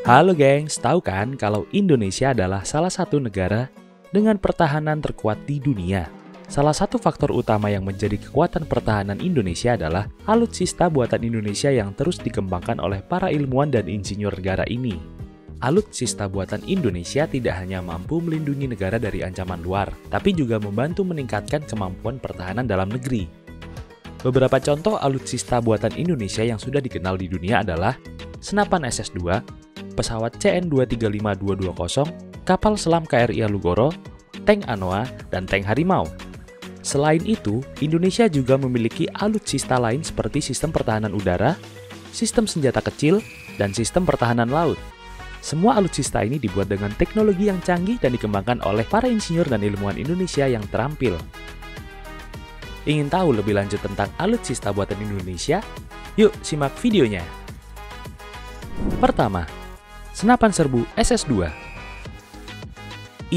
Halo gengs, tahu kan kalau Indonesia adalah salah satu negara dengan pertahanan terkuat di dunia? Salah satu faktor utama yang menjadi kekuatan pertahanan Indonesia adalah alutsista buatan Indonesia yang terus dikembangkan oleh para ilmuwan dan insinyur negara ini. Alutsista buatan Indonesia tidak hanya mampu melindungi negara dari ancaman luar, tapi juga membantu meningkatkan kemampuan pertahanan dalam negeri. Beberapa contoh alutsista buatan Indonesia yang sudah dikenal di dunia adalah senapan SS-2, pesawat CN-235220, kapal selam KRI Alugoro, tank Anoa, dan tank Harimau. Selain itu, Indonesia juga memiliki alutsista lain seperti sistem pertahanan udara, sistem senjata kecil, dan sistem pertahanan laut. Semua alutsista ini dibuat dengan teknologi yang canggih dan dikembangkan oleh para insinyur dan ilmuwan Indonesia yang terampil. Ingin tahu lebih lanjut tentang alutsista buatan Indonesia? Yuk simak videonya. Pertama, senapan serbu SS-2.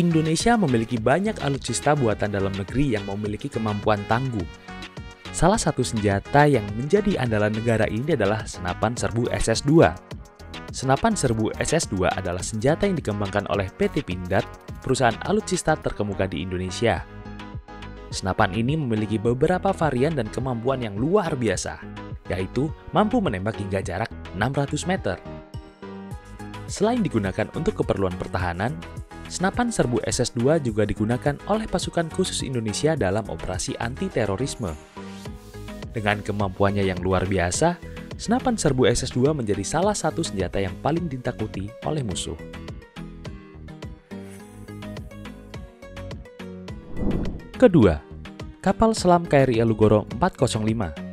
Indonesia memiliki banyak alutsista buatan dalam negeri yang memiliki kemampuan tangguh. Salah satu senjata yang menjadi andalan negara ini adalah senapan serbu SS-2. Senapan serbu SS-2 adalah senjata yang dikembangkan oleh PT Pindad, perusahaan alutsista terkemuka di Indonesia. Senapan ini memiliki beberapa varian dan kemampuan yang luar biasa, yaitu mampu menembak hingga jarak 600 meter. Selain digunakan untuk keperluan pertahanan, senapan serbu SS-2 juga digunakan oleh pasukan khusus Indonesia dalam operasi anti-terorisme. Dengan kemampuannya yang luar biasa, senapan serbu SS-2 menjadi salah satu senjata yang paling ditakuti oleh musuh. Kedua, kapal selam KRI Alugoro 405.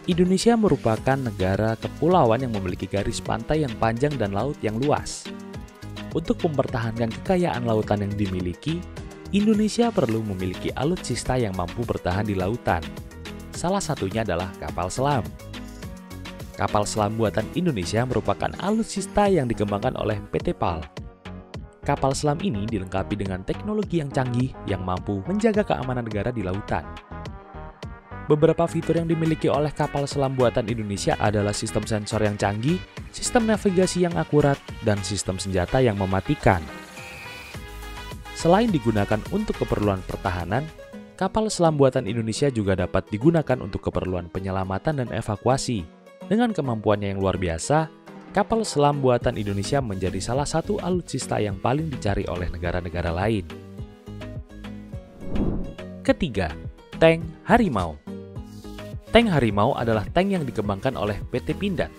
Indonesia merupakan negara kepulauan yang memiliki garis pantai yang panjang dan laut yang luas. Untuk mempertahankan kekayaan lautan yang dimiliki, Indonesia perlu memiliki alutsista yang mampu bertahan di lautan. Salah satunya adalah kapal selam. Kapal selam buatan Indonesia merupakan alutsista yang dikembangkan oleh PT PAL. Kapal selam ini dilengkapi dengan teknologi yang canggih yang mampu menjaga keamanan negara di lautan. Beberapa fitur yang dimiliki oleh kapal selam buatan Indonesia adalah sistem sensor yang canggih, sistem navigasi yang akurat, dan sistem senjata yang mematikan. Selain digunakan untuk keperluan pertahanan, kapal selam buatan Indonesia juga dapat digunakan untuk keperluan penyelamatan dan evakuasi. Dengan kemampuannya yang luar biasa, kapal selam buatan Indonesia menjadi salah satu alutsista yang paling dicari oleh negara-negara lain. Ketiga, tank Harimau. Tank Harimau adalah tank yang dikembangkan oleh PT Pindad.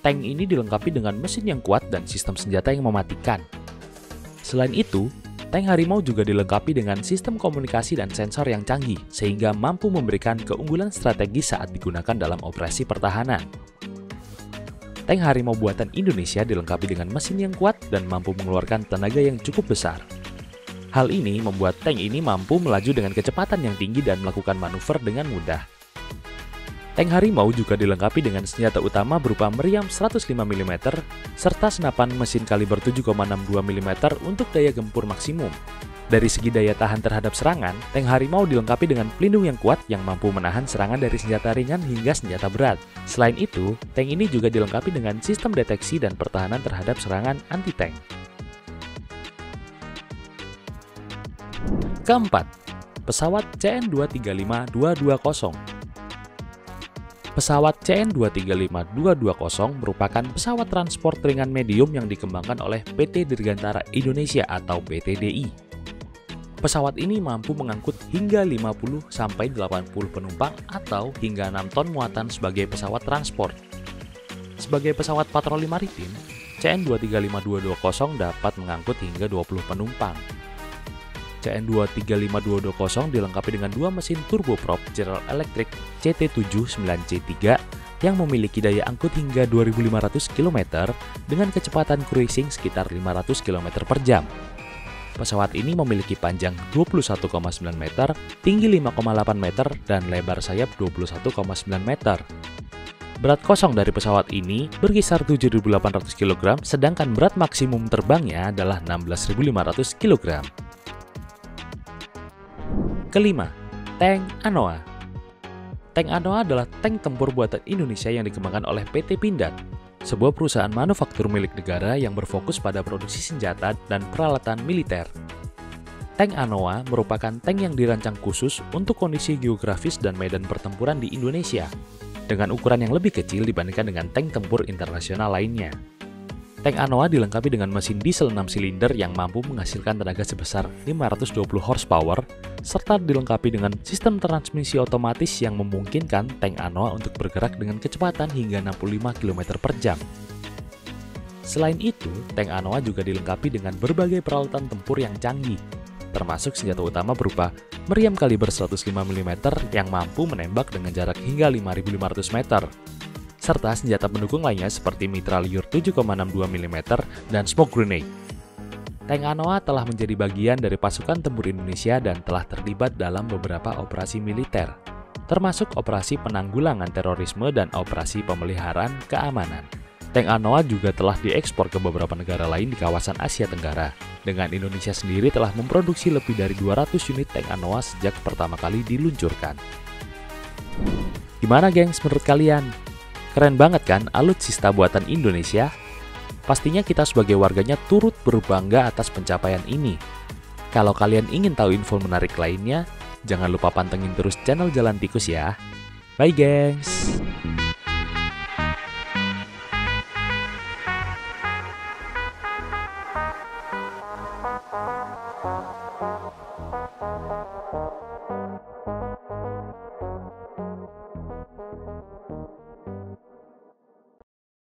Tank ini dilengkapi dengan mesin yang kuat dan sistem senjata yang mematikan. Selain itu, tank Harimau juga dilengkapi dengan sistem komunikasi dan sensor yang canggih, sehingga mampu memberikan keunggulan strategis saat digunakan dalam operasi pertahanan. Tank Harimau buatan Indonesia dilengkapi dengan mesin yang kuat dan mampu mengeluarkan tenaga yang cukup besar. Hal ini membuat tank ini mampu melaju dengan kecepatan yang tinggi dan melakukan manuver dengan mudah. Tank Harimau juga dilengkapi dengan senjata utama berupa meriam 105 mm serta senapan mesin kaliber 7,62 mm untuk daya gempur maksimum. Dari segi daya tahan terhadap serangan, tank Harimau dilengkapi dengan pelindung yang kuat yang mampu menahan serangan dari senjata ringan hingga senjata berat. Selain itu, tank ini juga dilengkapi dengan sistem deteksi dan pertahanan terhadap serangan anti-tank. Keempat, pesawat CN-235220. Pesawat CN-235220 merupakan pesawat transport ringan medium yang dikembangkan oleh PT Dirgantara Indonesia atau PT DI. Pesawat ini mampu mengangkut hingga 50-80 penumpang atau hingga 6 ton muatan sebagai pesawat transport. Sebagai pesawat patroli maritim, CN-235220 dapat mengangkut hingga 20 penumpang. CN-235220 dilengkapi dengan dua mesin turboprop General Electric CT79C3 yang memiliki daya angkut hingga 2.500 km dengan kecepatan cruising sekitar 500 km per jam. Pesawat ini memiliki panjang 21,9 meter, tinggi 5,8 meter, dan lebar sayap 21,9 meter. Berat kosong dari pesawat ini berkisar 7.800 kg, sedangkan berat maksimum terbangnya adalah 16.500 kg. Kelima, tank Anoa. Tank Anoa adalah tank tempur buatan Indonesia yang dikembangkan oleh PT Pindad. sebuah perusahaan manufaktur milik negara yang berfokus pada produksi senjata dan peralatan militer. Tank Anoa merupakan tank yang dirancang khusus untuk kondisi geografis dan medan pertempuran di Indonesia, dengan ukuran yang lebih kecil dibandingkan dengan tank tempur internasional lainnya. Tank Anoa dilengkapi dengan mesin diesel 6 silinder yang mampu menghasilkan tenaga sebesar 520 horsepower, serta dilengkapi dengan sistem transmisi otomatis yang memungkinkan tank Anoa untuk bergerak dengan kecepatan hingga 65 km per jam. Selain itu, tank Anoa juga dilengkapi dengan berbagai peralatan tempur yang canggih, termasuk senjata utama berupa meriam kaliber 105 mm yang mampu menembak dengan jarak hingga 5.500 meter, serta senjata pendukung lainnya seperti mitrailleur 7,62 mm dan smoke grenade. Tank Anoa telah menjadi bagian dari pasukan tempur Indonesia dan telah terlibat dalam beberapa operasi militer, termasuk operasi penanggulangan terorisme dan operasi pemeliharaan keamanan. Tank Anoa juga telah diekspor ke beberapa negara lain di kawasan Asia Tenggara, dengan Indonesia sendiri telah memproduksi lebih dari 200 unit tank Anoa sejak pertama kali diluncurkan. Gimana gengs menurut kalian? Keren banget kan alutsista buatan Indonesia? Pastinya kita sebagai warganya turut berbangga atas pencapaian ini. Kalau kalian ingin tahu info menarik lainnya, jangan lupa pantengin terus channel Jalan Tikus ya. Bye gengs!